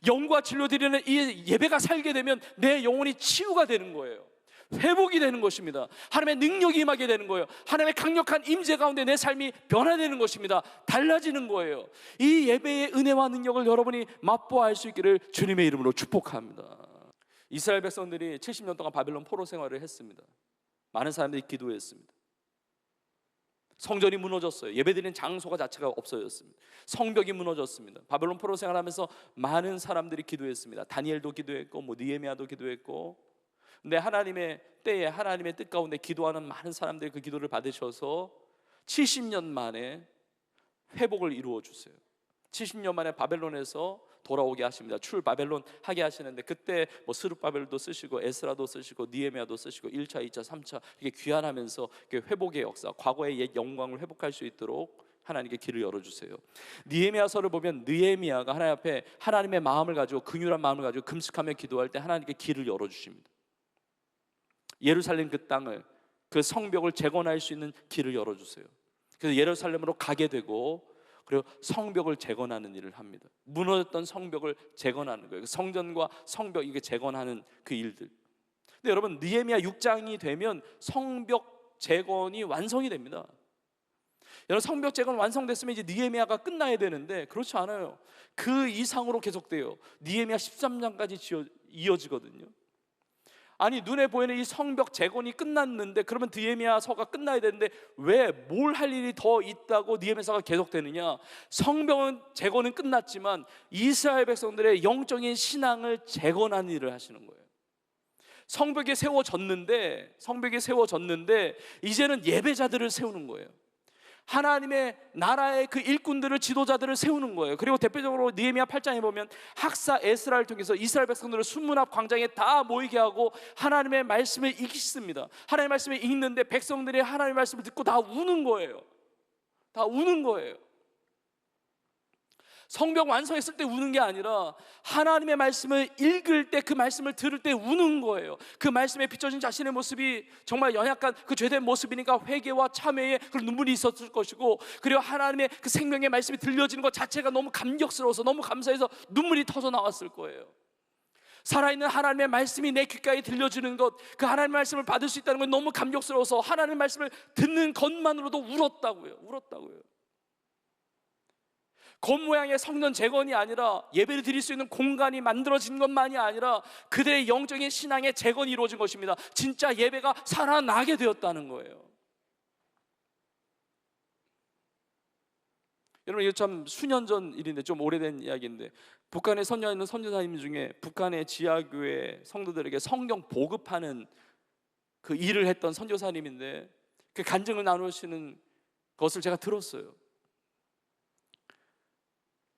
영과 진리로 드리는 이 예배가 살게 되면 내 영혼이 치유가 되는 거예요. 회복이 되는 것입니다. 하나님의 능력이 임하게 되는 거예요. 하나님의 강력한 임재 가운데 내 삶이 변화되는 것입니다. 달라지는 거예요. 이 예배의 은혜와 능력을 여러분이 맛보아할 수 있기를 주님의 이름으로 축복합니다. 이스라엘 백성들이 70년 동안 바벨론 포로 생활을 했습니다. 많은 사람들이 기도했습니다. 성전이 무너졌어요. 예배드리는 장소가 자체가 없어졌습니다. 성벽이 무너졌습니다. 바벨론 포로 생활하면서 많은 사람들이 기도했습니다. 다니엘도 기도했고 느헤미야도 기도했고, 근데 하나님의 때에 하나님의 뜻 가운데 기도하는 많은 사람들이 그 기도를 받으셔서 70년 만에 회복을 이루어 주세요. 70년 만에 바벨론에서 돌아오게 하십니다. 출 바벨론 하게 하시는데, 그때 스룹바벨도 쓰시고 에스라도 쓰시고 느헤미야도 쓰시고 1차, 2차, 3차 이렇게 귀환하면서 회복의 역사, 과거의 옛 영광을 회복할 수 있도록 하나님께 길을 열어주세요. 느헤미야서를 보면 느헤미야가 하나님 앞에 하나님의 마음을 가지고, 긍휼한 마음을 가지고 금식하며 기도할 때 하나님께 길을 열어주십니다. 예루살렘 그 땅을, 그 성벽을 재건할 수 있는 길을 열어주세요. 그래서 예루살렘으로 가게 되고 그리고 성벽을 재건하는 일을 합니다. 무너졌던 성벽을 재건하는 거예요. 성전과 성벽 이게 재건하는 그 일들. 근데 여러분 느헤미야 6장이 되면 성벽 재건이 완성이 됩니다. 여러분 성벽 재건 완성됐으면 이제 느헤미야가 끝나야 되는데 그렇지 않아요. 그 이상으로 계속돼요. 느헤미야 13장까지 이어지거든요. 아니 눈에 보이는 이 성벽 재건이 끝났는데 그러면 느헤미야서가 끝나야 되는데 왜 뭘 할 일이 더 있다고 느헤미야서가 계속되느냐? 성벽은 재건은 끝났지만 이스라엘 백성들의 영적인 신앙을 재건하는 일을 하시는 거예요. 성벽이 세워졌는데 이제는 예배자들을 세우는 거예요. 하나님의 나라의 그 일꾼들을, 지도자들을 세우는 거예요. 그리고 대표적으로 느헤미야 8장에 보면 학사 에스라를 통해서 이스라엘 백성들을 순문 앞 광장에 다 모이게 하고 하나님의 말씀을 읽습니다. 하나님의 말씀을 읽는데 백성들이 하나님의 말씀을 듣고 다 우는 거예요. 다 우는 거예요. 성벽 완성했을 때 우는 게 아니라 하나님의 말씀을 읽을 때, 그 말씀을 들을 때 우는 거예요. 그 말씀에 비춰진 자신의 모습이 정말 연약한 그 죄된 모습이니까 회개와 참회에 그런 눈물이 있었을 것이고, 그리고 하나님의 그 생명의 말씀이 들려지는 것 자체가 너무 감격스러워서, 너무 감사해서 눈물이 터져 나왔을 거예요. 살아있는 하나님의 말씀이 내 귓가에 들려지는 것, 그 하나님의 말씀을 받을 수 있다는 건 너무 감격스러워서 하나님의 말씀을 듣는 것만으로도 울었다고요. 겉모양의 성전 재건이 아니라, 예배를 드릴 수 있는 공간이 만들어진 것만이 아니라 그들의 영적인 신앙의 재건이 이루어진 것입니다. 진짜 예배가 살아나게 되었다는 거예요. 여러분 이거 참 수년 전 일인데, 좀 오래된 이야기인데, 북한에 선교하는 선교사님 중에 북한의 지하교회 성도들에게 성경 보급하는 그 일을 했던 선교사님인데, 그 간증을 나누시는 것을 제가 들었어요.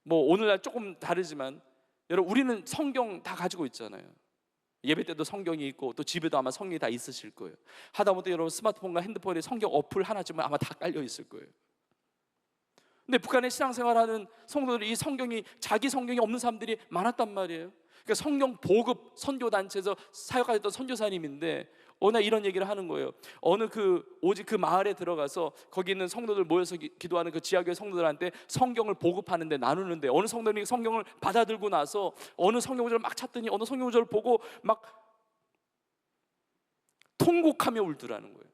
뭐 오늘날 조금 다르지만 여러분 우리는 성경 다 가지고 있잖아요. 예배 때도 성경이 있고 또 집에도 아마 성경이 다 있으실 거예요. 하다못해 여러분 스마트폰과 핸드폰에 성경 어플 하나쯤은 아마 다 깔려 있을 거예요. 근데 북한의 신앙생활하는 성도들이 이 성경이, 자기 성경이 없는 사람들이 많았단 말이에요. 그러니까 성경 보급 선교단체에서 사역하셨던 선교사님인데 어느 날 이런 얘기를 하는 거예요. 어느 오직 그 마을에 들어가서 거기 있는 성도들 모여서 기도하는 그 지하교회 성도들한테 성경을 보급하는데, 나누는데, 어느 성도님이 성경을 받아들고 나서 어느 성경 구절을 막 찾더니 어느 성경 구절을 보고 막 통곡하며 울더라는 거예요.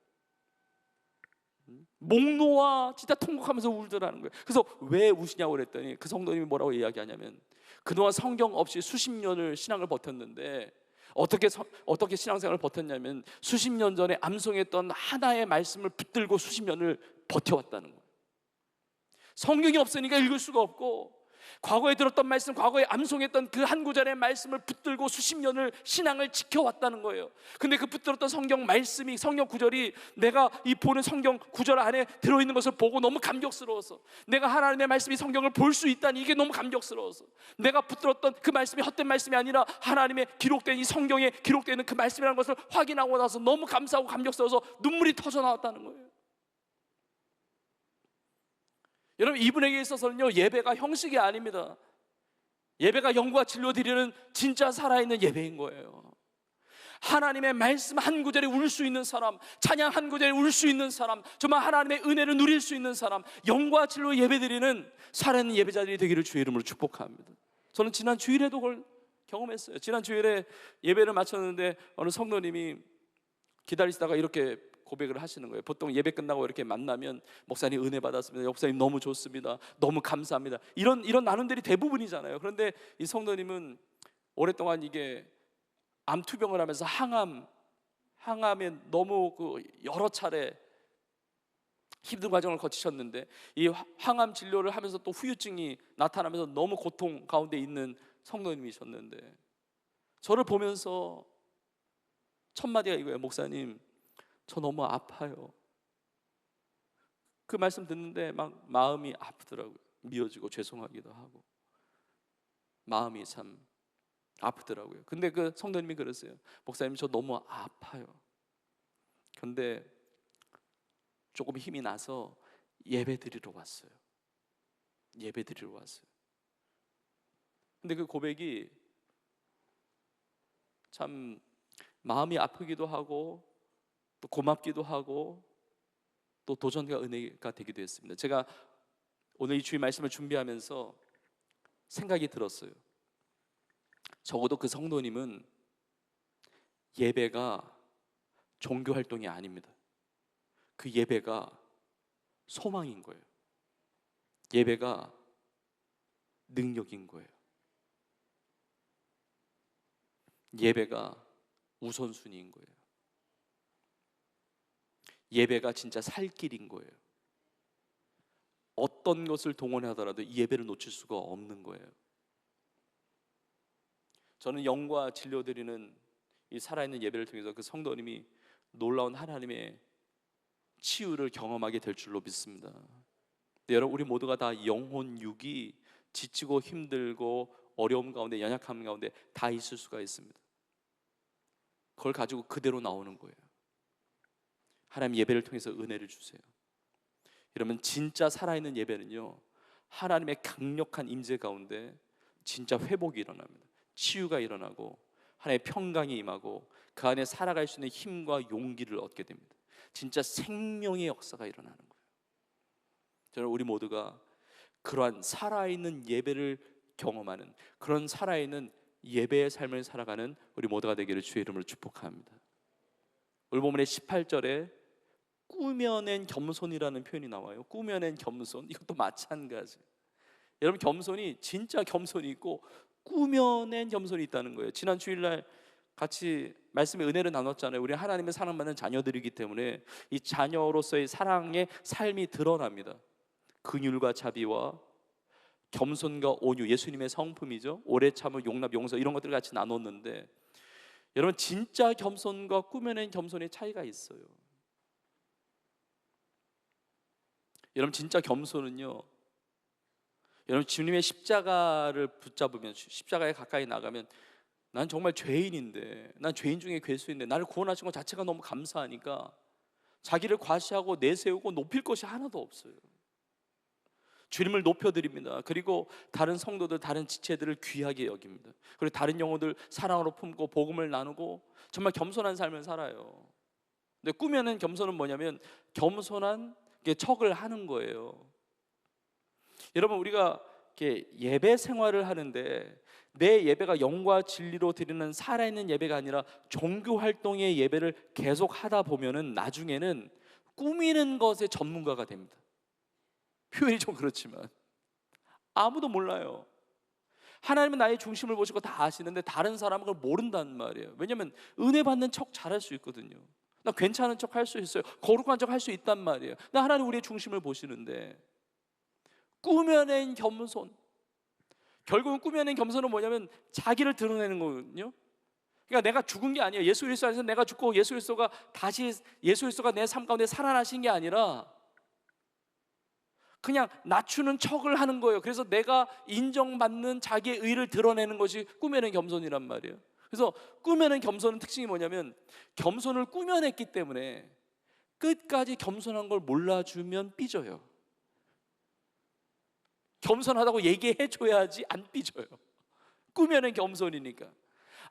목 놓아 진짜 통곡하면서 울더라는 거예요. 그래서 왜 우시냐고 그랬더니 그 성도님이 뭐라고 이야기하냐면, 그동안 성경 없이 수십 년을 신앙을 버텼는데 어떻게 신앙생활을 버텼냐면 수십 년 전에 암송했던 하나의 말씀을 붙들고 수십 년을 버텨왔다는 거예요. 성경이 없으니까 읽을 수가 없고, 과거에 들었던 말씀, 과거에 암송했던 그 한 구절의 말씀을 붙들고 수십 년을 신앙을 지켜왔다는 거예요. 근데 그 붙들었던 성경 말씀이, 성경 구절이 내가 이 보는 성경 구절 안에 들어있는 것을 보고 너무 감격스러워서, 내가 하나님의 말씀이 성경을 볼 수 있다니 이게 너무 감격스러워서, 내가 붙들었던 그 말씀이 헛된 말씀이 아니라 하나님의 기록된 이 성경에 기록되어 있는 그 말씀이라는 것을 확인하고 나서 너무 감사하고 감격스러워서 눈물이 터져 나왔다는 거예요. 여러분 이분에게 있어서는요, 예배가 형식이 아닙니다. 예배가 영과 진리로 드리는 진짜 살아있는 예배인 거예요. 하나님의 말씀 한 구절에 울 수 있는 사람, 찬양 한 구절에 울 수 있는 사람, 정말 하나님의 은혜를 누릴 수 있는 사람, 영과 진리로 예배드리는 살아있는 예배자들이 되기를 주의 이름으로 축복합니다. 저는 지난 주일에도 그걸 경험했어요. 지난 주일에 예배를 마쳤는데 어느 성도님이 기다리시다가 이렇게 고백을 하시는 거예요. 보통 예배 끝나고 이렇게 만나면 목사님 은혜 받았습니다, 목사님 너무 좋습니다, 너무 감사합니다, 이런 나눔들이 대부분이잖아요. 그런데 이 성도님은 오랫동안 이게 암 투병을 하면서 항암에 너무 여러 차례 힘든 과정을 거치셨는데, 이 항암 진료를 하면서 또 후유증이 나타나면서 너무 고통 가운데 있는 성도님이셨는데, 저를 보면서 첫 마디가 이거예요. 목사님 저 너무 아파요. 그 말씀 듣는데 막 마음이 아프더라고요. 미어지고 죄송하기도 하고 마음이 참 아프더라고요. 근데 그 성도님이 그랬어요. 목사님 저 너무 아파요. 근데 조금 힘이 나서 예배 드리러 왔어요. 근데 그 고백이 참 마음이 아프기도 하고 또 고맙기도 하고 또 도전과 은혜가 되기도 했습니다. 제가 오늘 이 주일 말씀을 준비하면서 생각이 들었어요. 적어도 그 성도님은 예배가 종교 활동이 아닙니다. 그 예배가 소망인 거예요. 예배가 능력인 거예요. 예배가 우선순위인 거예요. 예배가 진짜 살 길인 거예요. 어떤 것을 동원하더라도 이 예배를 놓칠 수가 없는 거예요. 저는 영과 진료 드리는 이 살아있는 예배를 통해서 그 성도님이 놀라운 하나님의 치유를 경험하게 될 줄로 믿습니다. 여러분, 우리 모두가 다 영혼 육이 지치고 힘들고 어려움 가운데, 연약함 가운데 다 있을 수가 있습니다. 그걸 가지고 그대로 나오는 거예요. 하나님 예배를 통해서 은혜를 주세요. 여러분, 진짜 살아있는 예배는요, 하나님의 강력한 임재 가운데 진짜 회복이 일어납니다. 치유가 일어나고 하나님의 평강이 임하고 그 안에 살아갈 수 있는 힘과 용기를 얻게 됩니다. 진짜 생명의 역사가 일어나는 거예요. 저는 우리 모두가 그러한 살아있는 예배를 경험하는, 그런 살아있는 예배의 삶을 살아가는 우리 모두가 되기를 주의 이름으로 축복합니다. 오늘 본문의 18절에 꾸며낸 겸손이라는 표현이 나와요. 꾸며낸 겸손, 이것도 마찬가지. 여러분, 겸손이 진짜 겸손이 있고 꾸며낸 겸손이 있다는 거예요. 지난 주일날 같이 말씀의 은혜를 나눴잖아요. 우리 하나님의 사랑받는 자녀들이기 때문에 이 자녀로서의 사랑의 삶이 드러납니다. 긍휼과 자비와 겸손과 온유, 예수님의 성품이죠. 오래 참음, 용납, 용서, 이런 것들을 같이 나눴는데, 여러분, 진짜 겸손과 꾸며낸 겸손의 차이가 있어요. 여러분, 진짜 겸손은요, 여러분, 주님의 십자가를 붙잡으면, 십자가에 가까이 나가면, 난 정말 죄인인데, 난 죄인 중에 괴수인데 나를 구원하신 것 자체가 너무 감사하니까 자기를 과시하고 내세우고 높일 것이 하나도 없어요. 주님을 높여드립니다. 그리고 다른 성도들, 다른 지체들을 귀하게 여깁니다. 그리고 다른 영혼들 사랑으로 품고 복음을 나누고 정말 겸손한 삶을 살아요. 근데 꾸며낸 겸손은 뭐냐면 겸손한 척을 하는 거예요. 여러분, 우리가 이렇게 예배 생활을 하는데 내 예배가 영과 진리로 드리는 살아있는 예배가 아니라 종교 활동의 예배를 계속 하다 보면은 나중에는 꾸미는 것의 전문가가 됩니다. 표현이 좀 그렇지만 아무도 몰라요. 하나님은 나의 중심을 보시고 다 아시는데 다른 사람은 그걸 모른단 말이에요. 왜냐하면 은혜 받는 척 잘할 수 있거든요. 나 괜찮은 척 할 수 있어요. 거룩한 척 할 수 있단 말이에요. 나 하나님 우리의 중심을 보시는데, 꾸며낸 겸손, 결국은 꾸며낸 겸손은 뭐냐면 자기를 드러내는 거거든요. 그러니까 내가 죽은 게 아니에요. 예수 그리스도 안에서 내가 죽고 예수 그리스도가 다시, 예수 그리스도가 내 삶 가운데 살아나신 게 아니라 그냥 낮추는 척을 하는 거예요. 그래서 내가 인정받는 자기의 의를 드러내는 것이 꾸며낸 겸손이란 말이에요. 그래서 꾸며낸 겸손은 특징이 뭐냐면 겸손을 꾸며냈기 때문에 끝까지 겸손한 걸 몰라주면 삐져요. 겸손하다고 얘기해 줘야지 안 삐져요. 꾸며낸 겸손이니까.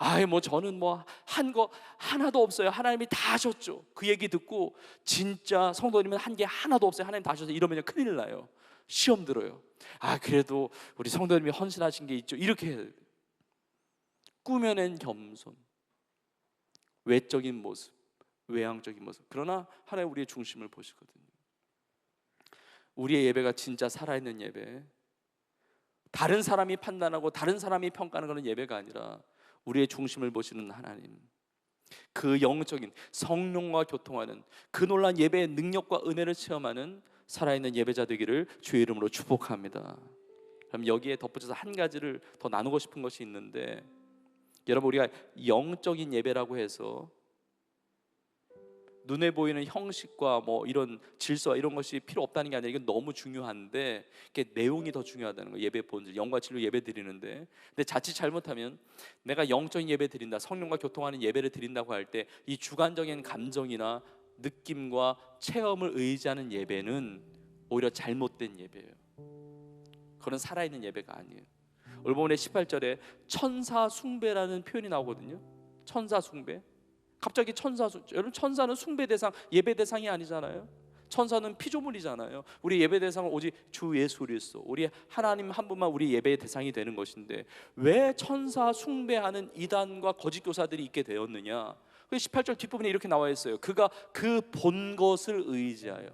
아이 뭐 저는 뭐 한 거 하나도 없어요. 하나님이 다 하셨죠. 그 얘기 듣고 진짜 성도님은 한 게 하나도 없어요. 하나님 다 하셔서 이러면 큰일 나요. 시험 들어요. 아 그래도 우리 성도님이 헌신하신 게 있죠. 이렇게 해야 돼요. 꾸며낸 겸손, 외적인 모습, 외향적인 모습. 그러나 하나님 우리의 중심을 보시거든요. 우리의 예배가 진짜 살아있는 예배, 다른 사람이 판단하고 다른 사람이 평가하는 그런 예배가 아니라 우리의 중심을 보시는 하나님, 그 영적인 성령과 교통하는 그 놀라운 예배의 능력과 은혜를 체험하는 살아있는 예배자 되기를 주의 이름으로 축복합니다. 그럼 여기에 덧붙여서 한 가지를 더 나누고 싶은 것이 있는데, 여러분 우리가 영적인 예배라고 해서 눈에 보이는 형식과 뭐 이런 질서 이런 것이 필요 없다는 게 아니라 이건 너무 중요한데 이게 내용이 더 중요하다는 거예요. 예배 본질, 영과 진리로 예배 드리는데, 근데 자칫 잘못하면 내가 영적인 예배 드린다, 성령과 교통하는 예배를 드린다고 할 때 이 주관적인 감정이나 느낌과 체험을 의지하는 예배는 오히려 잘못된 예배예요. 그런 살아있는 예배가 아니에요. 오늘 본문의 18절에 천사 숭배라는 표현이 나오거든요. 천사 숭배. 갑자기 여러분 천사는 숭배 대상, 예배 대상이 아니잖아요. 천사는 피조물이잖아요. 우리 예배 대상은 오직 주 예수 그리스도, 우리 하나님 한 분만 우리 예배의 대상이 되는 것인데 왜 천사 숭배하는 이단과 거짓 교사들이 있게 되었느냐? 18절 뒷부분에 이렇게 나와 있어요. 그가 그 본 것을 의지하여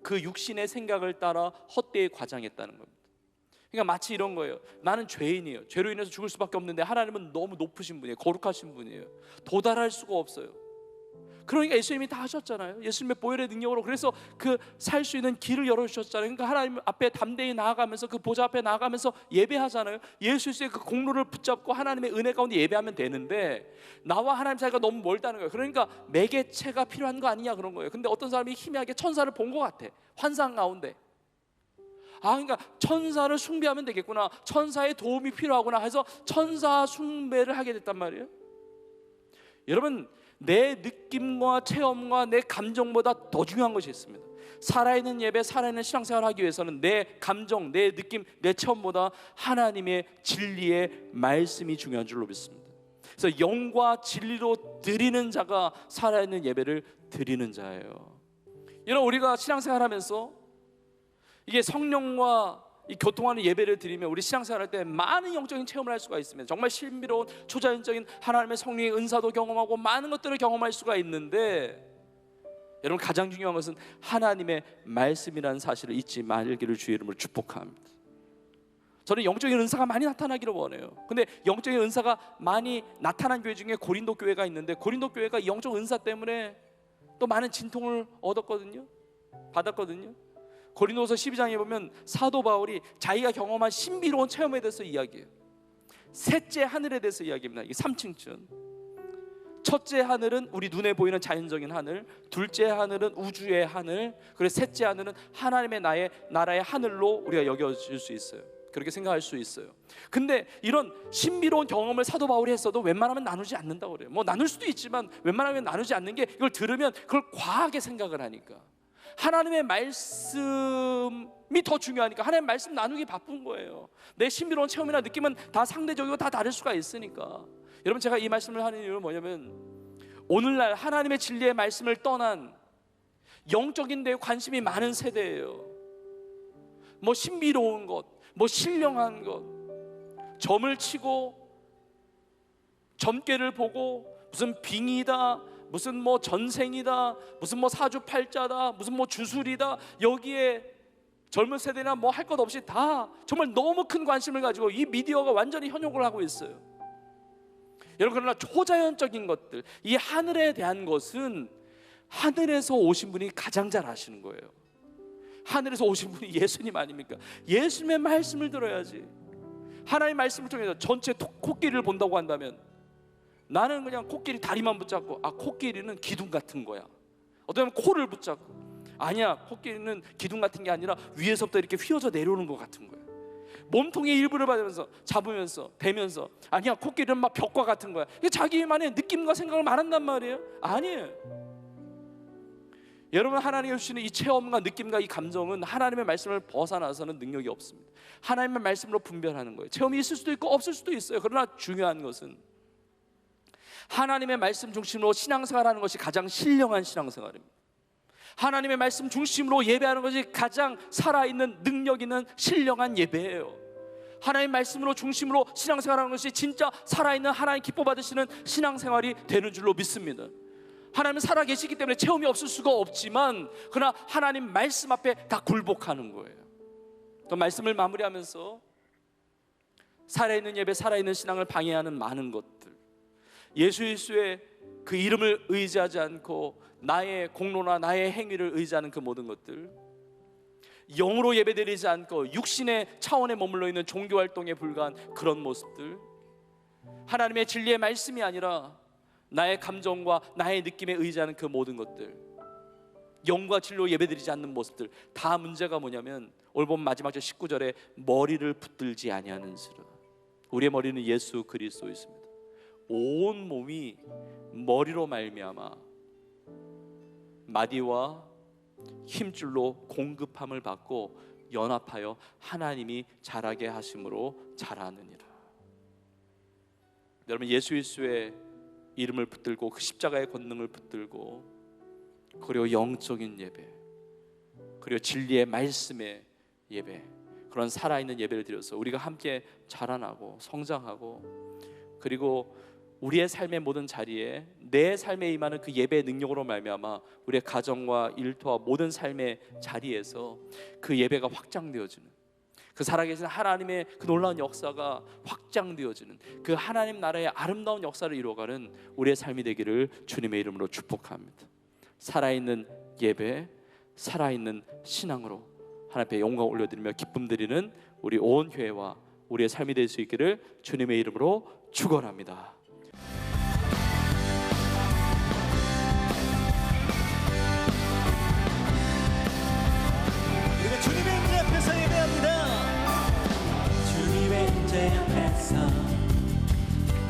그 육신의 생각을 따라 헛되이 과장했다는 겁니다. 그러니까 마치 이런 거예요. 나는 죄인이에요. 죄로 인해서 죽을 수밖에 없는데 하나님은 너무 높으신 분이에요. 거룩하신 분이에요. 도달할 수가 없어요. 그러니까 예수님이 다 하셨잖아요. 예수님의 보혈의 능력으로. 그래서 그 살 수 있는 길을 열어주셨잖아요. 그러니까 하나님 앞에 담대히 나아가면서 그 보좌 앞에 나아가면서 예배하잖아요. 예수의 그 공로를 붙잡고 하나님의 은혜 가운데 예배하면 되는데 나와 하나님 사이가 너무 멀다는 거예요. 그러니까 매개체가 필요한 거 아니냐 그런 거예요. 근데 어떤 사람이 희미하게 천사를 본 것 같아. 환상 가운데. 그러니까 천사를 숭배하면 되겠구나, 천사의 도움이 필요하구나 해서 천사 숭배를 하게 됐단 말이에요. 여러분, 내 느낌과 체험과 내 감정보다 더 중요한 것이 있습니다. 살아있는 예배, 살아있는 신앙생활을 하기 위해서는 내 감정, 내 느낌, 내 체험보다 하나님의 진리의 말씀이 중요한 줄로 믿습니다. 그래서 영과 진리로 드리는 자가 살아있는 예배를 드리는 자예요. 여러분, 우리가 신앙생활하면서 이게 성령과 이 교통하는 예배를 드리면 우리 신앙생활할 때 많은 영적인 체험을 할 수가 있습니다. 정말 신비로운 초자연적인 하나님의 성령의 은사도 경험하고 많은 것들을 경험할 수가 있는데, 여러분, 가장 중요한 것은 하나님의 말씀이라는 사실을 잊지 말기를 주의 이름으로 축복합니다. 저는 영적인 은사가 많이 나타나기를 원해요. 근데 영적인 은사가 많이 나타난 교회 중에 고린도 교회가 있는데, 고린도 교회가 영적 은사 때문에 또 많은 진통을 받았거든요. 고린도서 12장에 보면 사도 바울이 자기가 경험한 신비로운 체험에 대해서 이야기해요. 셋째 하늘에 대해서 이야기합니다. 이게 3층쯤. 첫째 하늘은 우리 눈에 보이는 자연적인 하늘, 둘째 하늘은 우주의 하늘, 그리고 셋째 하늘은 하나님의 나라의 하늘로 우리가 여겨질 수 있어요. 그렇게 생각할 수 있어요. 근데 이런 신비로운 경험을 사도 바울이 했어도 웬만하면 나누지 않는다고 그래요. 뭐 나눌 수도 있지만 웬만하면 나누지 않는 게, 이걸 들으면 그걸 과하게 생각을 하니까. 하나님의 말씀이 더 중요하니까 하나님의 말씀 나누기 바쁜 거예요. 내 신비로운 체험이나 느낌은 다 상대적이고 다 다를 수가 있으니까. 여러분, 제가 이 말씀을 하는 이유는 뭐냐면, 오늘날 하나님의 진리의 말씀을 떠난 영적인 데에 관심이 많은 세대예요. 뭐 신비로운 것, 뭐 신령한 것, 점을 치고 점괘를 보고 무슨 빙이다, 무슨 뭐 전생이다, 무슨 뭐 사주팔자다, 무슨 뭐 주술이다, 여기에 젊은 세대나 뭐 할 것 없이 다 정말 너무 큰 관심을 가지고 이 미디어가 완전히 현혹을 하고 있어요. 여러분, 그러나 초자연적인 것들, 이 하늘에 대한 것은 하늘에서 오신 분이 가장 잘 아시는 거예요. 하늘에서 오신 분이 예수님 아닙니까? 예수님의 말씀을 들어야지. 하나님의 말씀을 통해서 전체 코끼리를 본다고 한다면, 나는 그냥 코끼리 다리만 붙잡고, 코끼리는 기둥 같은 거야. 어떤 사람은 코를 붙잡고, 아니야, 코끼리는 기둥 같은 게 아니라 위에서부터 이렇게 휘어져 내려오는 것 같은 거야. 몸통의 일부를 받으면서 잡으면서 대면서, 아니야, 코끼리는 막 벽과 같은 거야. 이게 자기만의 느낌과 생각을 말한단 말이에요. 아니에요. 여러분, 하나님이 주시는 이 체험과 느낌과 이 감정은 하나님의 말씀을 벗어나서는 능력이 없습니다. 하나님의 말씀으로 분별하는 거예요. 체험이 있을 수도 있고 없을 수도 있어요. 그러나 중요한 것은 하나님의 말씀 중심으로 신앙생활하는 것이 가장 신령한 신앙생활입니다. 하나님의 말씀 중심으로 예배하는 것이 가장 살아있는 능력 있는 신령한 예배예요. 하나님의 말씀으로 중심으로 신앙생활하는 것이 진짜 살아있는 하나님 기뻐 받으시는 신앙생활이 되는 줄로 믿습니다. 하나님은 살아계시기 때문에 체험이 없을 수가 없지만, 그러나 하나님 말씀 앞에 다 굴복하는 거예요. 또 말씀을 마무리하면서 살아있는 예배, 살아있는 신앙을 방해하는 많은 것들, 예수 그리스도의 그 이름을 의지하지 않고 나의 공로나 나의 행위를 의지하는 그 모든 것들, 영으로 예배드리지 않고 육신의 차원에 머물러 있는 종교활동에 불과한 그런 모습들, 하나님의 진리의 말씀이 아니라 나의 감정과 나의 느낌에 의지하는 그 모든 것들, 영과 진리로 예배드리지 않는 모습들, 다 문제가 뭐냐면 오늘 보면 마지막 절 19절에 머리를 붙들지 아니하는지라. 우리의 머리는 예수 그리스도 있습니다. 온 몸이 머리로 말미암아 마디와 힘줄로 공급함을 받고 연합하여 하나님이 자라게 하심으로 자라느니라. 여러분, 예수 그리스도의 이름을 붙들고 그 십자가의 권능을 붙들고, 그리고 영적인 예배, 그리고 진리의 말씀의 예배, 그런 살아있는 예배를 드려서 우리가 함께 자라나고 성장하고, 그리고 우리의 삶의 모든 자리에 내 삶에 임하는 그 예배의 능력으로 말미암아 우리의 가정과 일터와 모든 삶의 자리에서 그 예배가 확장되어지는, 그 살아계신 하나님의 그 놀라운 역사가 확장되어지는, 그 하나님 나라의 아름다운 역사를 이루어가는 우리의 삶이 되기를 주님의 이름으로 축복합니다. 살아있는 예배, 살아있는 신앙으로 하나님 앞에 영광 올려드리며 기쁨 드리는 우리 온 교회와 우리의 삶이 될 수 있기를 주님의 이름으로 축원합니다. 우리가 주님의 임재 앞에서 예배합니다. 주님의 임재 앞에서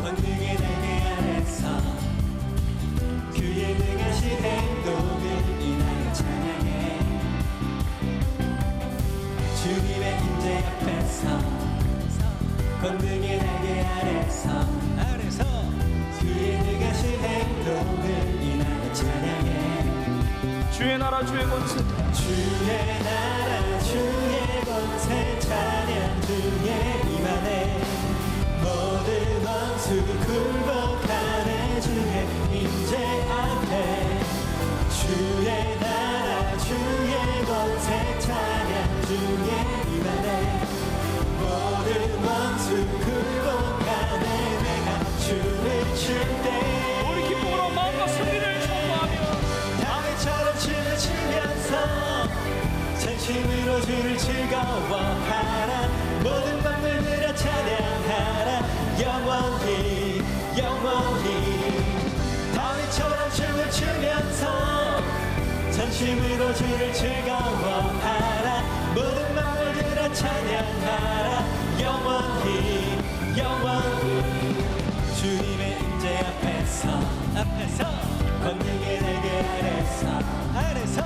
권능의 날개 아래서 그의 능하신 행동을 인하여 찬양해. 주님의 임재 앞에서 권능의 날개 아래서 그의 능하신 행동을 인하여 찬양해. 주의 나라 주의 권세, 주의 나라 주의 권세 찬양 중에 임하네. 모든 원수 굴복하네. 주의 임재 앞에 주의 나라 주의 권세 찬양 중에 임하네. 모든 원수 굴복하네. 내가 춤을 출 때 우리 기쁨으로 마음과 승리를 선포하며 다윗처럼 춤을 추면서 전심으로 주를 즐거워하라. 모든 만물들아 찬양하라. 영원히 영원히 다윗처럼 춤을 추면서 전심으로 주를 즐거워하라. 모든 만물들아 찬양하라. 영원히 영원히 주님의 임재 앞에서 권능의 날개 아래서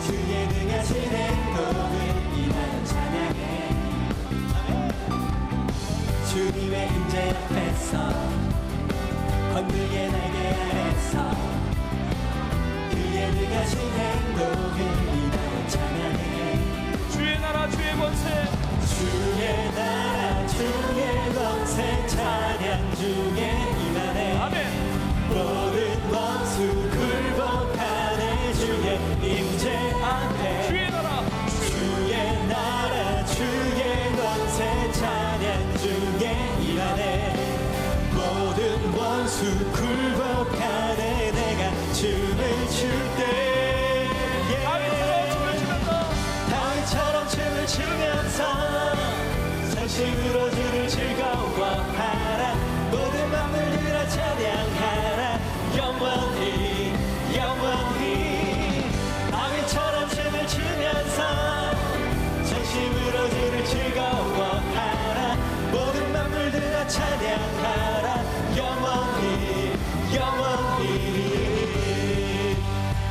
주의 능하신 행동을 인하여 찬양해. 주님의 임재 앞에서 권능의 날개 아래서 그의 능하신 행동을 인하여 찬양해. 주의 나라 주의 권세, 주의 나라 주의 권세 찬양 중에 임하네. 아멘. 모든 원수 굴복하네. 주의 임재 앞에 주의 나라 주의 나라 주의 권세 찬양 중에 임하네. 모든 원수 굴복하네. 내가 춤을 출 때 다윗처럼 춤을 추면서 전심으로 주를 즐거워하라. 모든 만물들아 찬양하라. 영원히 영원히 다윗처럼 춤을 추면서 전심으로 주를 즐거워하라. 모든 만물들아 찬양하라. 영원히 영원히.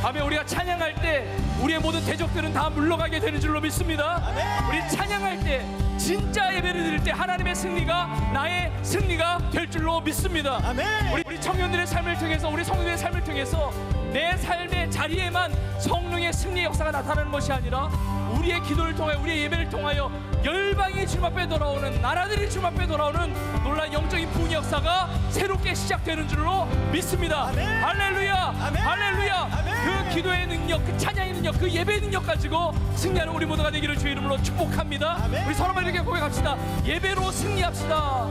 아멘. 우리가 찬양할 때 우리의 모든 대적들은 다 물러가게 되는 줄로 믿습니다. 아멘. 우리 찬양할 때, 진짜 예배를 드릴 때 하나님의 승리가 나의 승리가 될 줄로 믿습니다. 아멘. 우리 청년들의 삶을 통해서, 우리 성도들의 삶을 통해서 내 삶의 자리에만 성령의 승리의 역사가 나타나는 것이 아니라 우리의 기도를 통하여, 우리의 예배를 통하여 열방이 주님 앞에 돌아오는, 나라들이 주님 앞에 돌아오는 놀라운 영적인 부흥의 역사가 새롭게 시작되는 줄로 믿습니다. 아멘. 할렐루야. 아멘. 할렐루야. 아멘. 그 기도의 능력, 그 찬양의 능력, 그 예배의 능력 가지고 승리하는 우리 모두가 되기를 주의 이름으로 축복합니다. 아멘. 우리 서로만 이렇게 고백합시다. 예배로 승리합시다.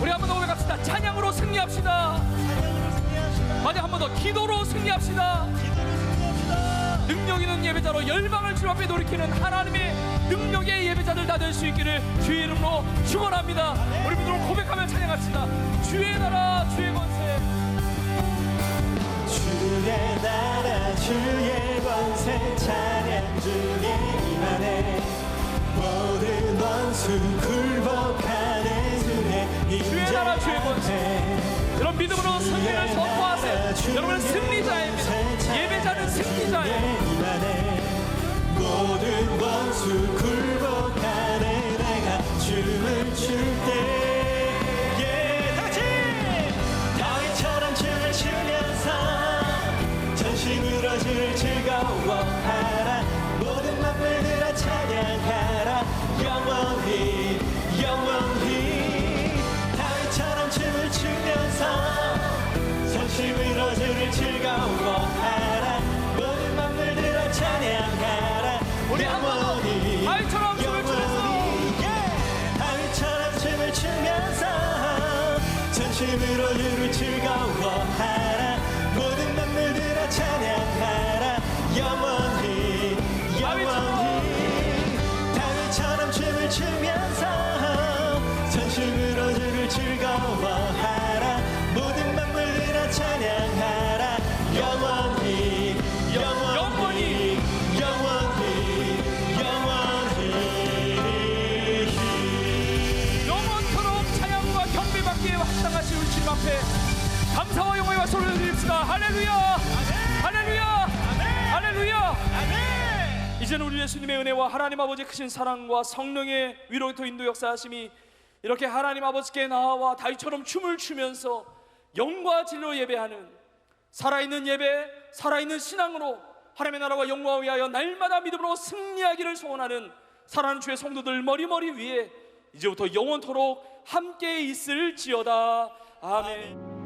우리 한 번 더 고백합시다. 찬양으로 승리합시다. 맞아, 한 번 더. 기도로 승리합시다. 능력 있는 예배자로 열방을 주님 앞에 돌이키는 하나님의 능력의 예배자들 다 될 수 있기를 주의 이름으로 축원합니다. 우리 믿음으로 고백하며 찬양합시다. 주의 나라 주의 권세, 주의 나라 주의 권세 찬양 중에 임하네. 모든 원수 굴복하네. 주의 나라 주의 권세. 여러분 믿음으로 승리를 선포하세요. 여러분은 승리자입니다. 예배자는 승리자예요. 모든 원수 굴복하네. 내가 춤을 출 때 다같이 다윗처럼 춤을 추면서 전심으로 주를 즐거워하라. 전심으로 주를 즐거워하라. 모든 만물들아 찬양하라. 영원히 영원히 다윗처럼 춤을 추면서 전심으로 주를 즐거워하라. 모든 만물들아 찬양하라. 영원히 영원히 영원히 영원토록 찬양과 경배받기에 합당하신 우리 주님 앞에 감사와 영광과 소리를 드립시다. 할렐루야, 할렐루야, 할렐루야. 이제는 우리 예수님의 은혜와 하나님 아버지의 크신 사랑과 성령의 위로부터 인도 역사하심이 이렇게 하나님 아버지께 나와 다윗처럼 춤을 추면서 영과 진리로 예배하는 살아있는 예배, 살아있는 신앙으로 하나님의 나라와 영광을 위하여 날마다 믿음으로 승리하기를 소원하는 사랑하는 주의 성도들 머리머리 위에 이제부터 영원토록 함께 있을지어다. 아멘.